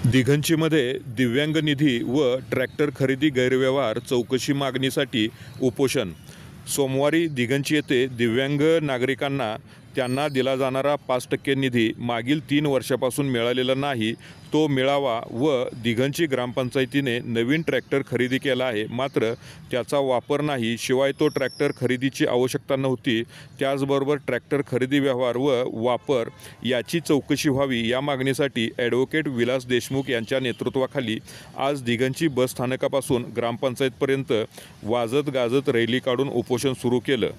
दिघंचीमध्ये दिव्यांग निधी व ट्रॅक्टर खरेदी गैरव्यवहार चौकशी मागणीसाठी उपोषण। सोमवारी दिघंची येथे दिव्यांग नागरिकांना त्यांना दिला जाणारा 5% निधी मागील 3 वर्षापासून मिळालेला नाही, तो मिळावा व दिघंची ग्रामपंचायतीने नवीन ट्रॅक्टर खरेदी केला आहे, मात्र त्याचा वापर नाही, शिवाय तो ट्रॅक्टर खरेदीची आवश्यकता नव्हती। त्याचबरोबर ट्रॅक्टर खरेदी व्यवहार व वापर याची चौकशी व्हावी या मागणीसाठी ॲडव्होकेट विलास देशमुख यांच्या नेतृत्वाखाली आज दिघंची बस स्थानकापासून ग्रामपंचायतपर्यंत वाजत गाजत रॅली काढून उपोषण सुरू केलं।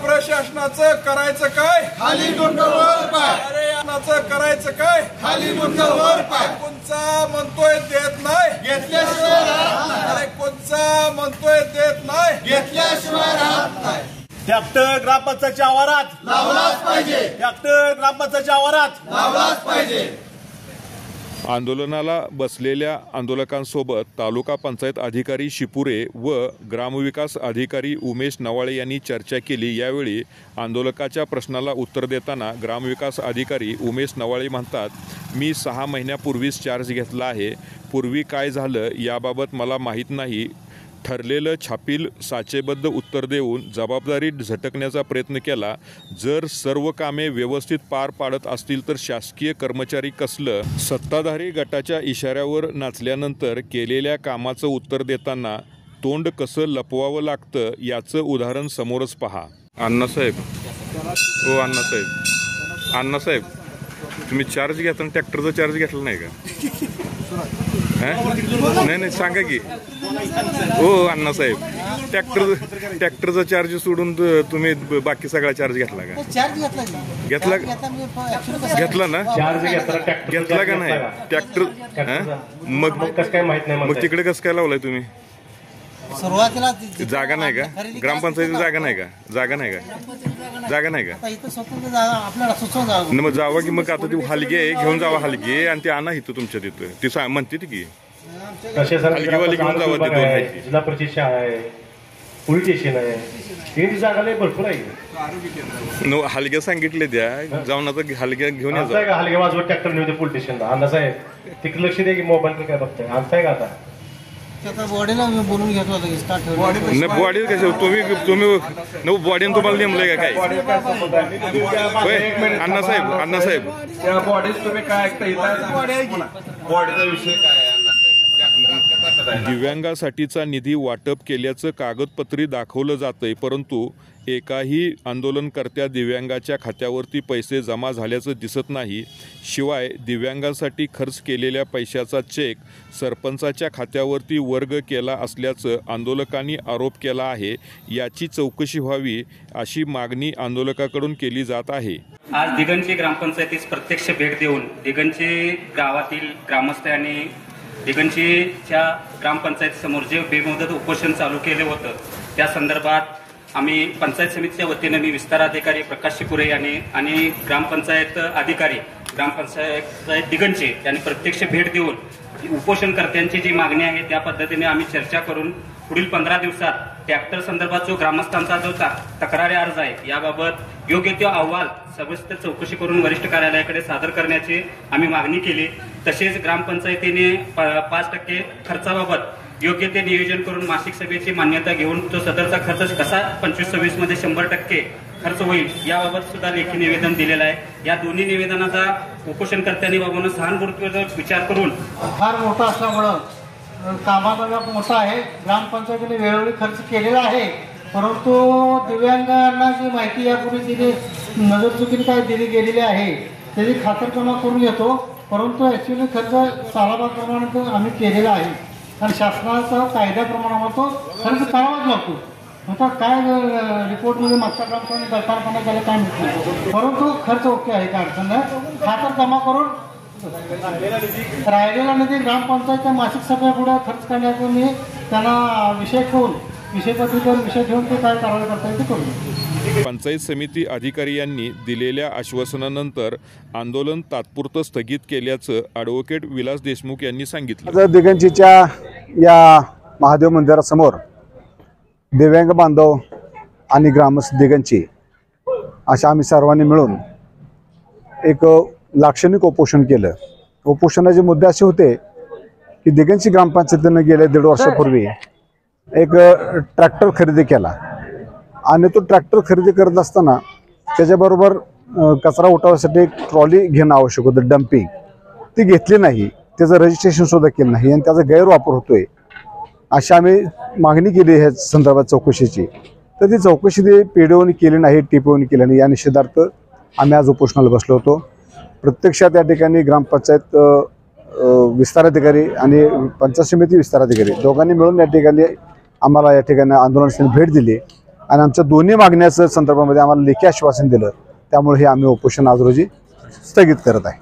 प्रशासनाचं करायचं काय? खाली डोंगरावर पाय. प्रशासनाचं करायचं काय? खाली डोंगरावर पाय. कोणचा म्हणतोय देत नाही, घेतल्याशिवाय राहत नाही. अरे कोणचा म्हणतोय देत नाही, घेतल्याशिवाय राहत नाही. ट्रॅक्टर ग्रामपंचायतच्या आवारात लावलाच पाहिजे. ट्रॅक्टर ग्रामपंचायतच्या आवारात लावलाच पाहिजे. आंदोलनाला बसलेल्या आंदोलकांसोबत तालुका पंचायत अधिकारी शिपुरे व ग्रामविकास अधिकारी उमेश नवाळे यांनी चर्चा केली। यावेळी आंदोलकाच्या प्रश्नाला उत्तर देताना ग्रामविकास अधिकारी उमेश नवाळे म्हणतात, मी 6 महिन्यापूर्वीच चार्ज घेतला आहे, पूर्वी काय झालं याबाबत मला माहीत नाही। ठरलेलं छापील साचेबद्ध उत्तर देऊन जबाबदारी झटकण्याचा प्रयत्न केला। जर सर्व कामे व्यवस्थित पार पाडत असतील तर शासकीय कर्मचारी कसलं? सत्ताधारी गटाच्या इशाऱ्यावर नाचल्यानंतर केलेल्या कामाचं उत्तर देताना तोंड कसं लपवावं लागतं याचं उदाहरण समोरच पहा। अण्णासाहेब, हो अण्णासाहेब, अण्णासाहेब तुम्ही चार्ज घेताना ट्रॅक्टरचा चार्ज घेतला नाही का? नाही सांगा की। हो अण्णासाहेब, ट्रॅक्टरचा चार्ज सोडून तुम्ही बाकी सगळा चार्ज घेतला का? घेतला ना? घेतला का नाही ट्रॅक्टर? मग तिकडे कसं काय लावलाय तुम्ही? सुरुवातीला जागा नाही का? ग्रामपंचायतीची जागा नाही का? जागा नाही का? मग जावा की। मग आता ती हलगे घेऊन जावा, हलगे आणि ते आणा इथं तुमच्या तिथं। ती म्हणते की हलगीवाली घेऊन जावा तिथं। जिल्हा परिषद शाळा आहे, पोलीस स्टेशन आहे, ही जागा भरपूर आहे। हलग्या सांगितले द्या जाऊन, आता हलग्या घेऊन या। हलगे वाजवत ट्रॅक्टर नेऊ पोलीस स्टेशनला। अंदाज आहे तिकडे लक्ष द्या की मोबाईल काय बघताय, आणताय का? आता बॉडीला बोलून घेतलं नाही, बॉडी कसं तुम्ही बॉडीने तुम्हाला नेमलंय का काय? अण्णासाहेब त्या बॉडीज तुम्ही काय ऐकता? बॉडीचा विषय काय आहे? दिव्यांगासाठीचा निधी वाटप केल्याचं कागदपत्री दाखवलं जातंय, परंतु एकाही आंदोलनकर्त्या दिव्यांगाच्या खात्यावरती पैसे जमा झाल्याचं दिसत नाही। शिवाय दिव्यांगासाठी खर्च केलेल्या पैशाचा चेक सरपंचाच्या खात्यावरती वर्ग केला असल्याचं आंदोलकांनी आरोप केला आहे। याची चौकशी व्हावी अशी मागणी आंदोलकाकडून केली जात आहे। आज दिघंची ग्रामपंचायतीस प्रत्यक्ष भेट देऊन दिघंची गावातील ग्रामस्थ आणि दिघंचीच्या ग्रामपंचायत समोर जे बेमुदत उपोषण चालू केले होतं त्या संदर्भात आम्ही पंचायत समितीच्या वतीने मी विस्तार अधिकारी प्रकाश शिपुरे आणि ग्रामपंचायत अधिकारी ग्रामपंचायत दिघंची यांनी प्रत्यक्ष भेट देऊन उपोषणकर्त्यांची जी मागणी आहे त्या पद्धतीने आम्ही चर्चा करून पुढील 15 दिवसात ट्रॅक्टर संदर्भात जो ग्रामस्थांचा जो तक्रारी अर्ज आहे याबाबत योग्य तो अहवाल सविस्तर चौकशी करून वरिष्ठ कार्यालयाकडे सादर करण्याची आम्ही मागणी केली। तसेच ग्रामपंचायतीने 5% खर्चाबाबत योग्य ते नियोजन करून मासिक सभेची मान्यता घेऊन तो सदरचा खर्च कसा 25-26 मध्ये 100% खर्च होईल याबाबत सुद्धा लेखी निवेदन दिलेलं आहे। या दोन्ही निवेदनाचा उपोषणकर्त्यांनी बाबून सहानुभूतीपूर्वक विचार करून फार मोठा असल्यामुळं कामाचा व्याप मोठा आहे, ग्रामपंचायतीने वेळोवेळी खर्च केलेला आहे, परंतु दिव्यांगांना जी माहिती यापूर्वी दिली नजरचुकीने काय दिली गेलेली आहे त्याची खातरजमा करून घेतो, परंतु ॲक्च्युली खर्च सालाबादप्रमाणे आम्ही केलेला आहे आणि शासनाचा कायद्याप्रमाणे तो खर्च करावाच लागतो। आता काय रिपोर्टमध्ये मागच्या ग्रामपंचायत दरकारपणा केला काय माहिती, परंतु खर्च ओके आहे, काय अडचण नाही। खातर जमा करून राहिलेला निधी ग्रामपंचायतच्या मासिक सभेपुढे खर्च करण्याचा मी त्यांना विषय ठेवून ते काय कारवाई करता येते करू। पंचायत समिती अधिकारी यांनी दिलेल्या आश्वासनानंतर आंदोलन तात्पुरतं स्थगित केल्याचं ॲडव्होकेट विलास देशमुख यांनी सांगितलं। दिघंचीच्या या महादेव मंदिरासमोर दिव्यांग बांधव आणि ग्रामस्थ दिघंची अशा आम्ही सर्वांनी मिळून एक लाक्षणिक उपोषण केलं उपोषणाचे मुद्दे असे होते की दिगंची ग्रामपंचायतीनं गेल्या 1.5 वर्षापूर्वी एक ट्रॅक्टर खरेदी केला आणि तो ट्रॅक्टर खरेदी करत असताना त्याच्याबरोबर कचरा उठवण्यासाठी एक ट्रॉली घेणं आवश्यक होतं, डम्पिंग. ती घेतली नाही, त्याचं रजिस्ट्रेशन सुद्धा केलं नाही आणि त्याचा गैरवापर होतोय अशी आम्ही मागणी केली ह्या संदर्भात चौकशीची. तर ती चौकशी ती PDOने केली नाही, TPOने केली नाही. या निषेधार्थ आम्ही आज उपोषणाला बसलो होतो. प्रत्यक्षात या ठिकाणी ग्रामपंचायत विस्ताराधिकारी आणि पंचायत समिती विस्ताराधिकारी दोघांनी मिळून या ठिकाणी आम्हाला या ठिकाणी आंदोलनासाठी भेट दिली आणि आमच्या दोन्ही मागण्याच्या संदर्भामध्ये आम्हाला लेखी आश्वासन दिलं. त्यामुळे हे आम्ही उपोषण आज रोजी स्थगित करत आहे.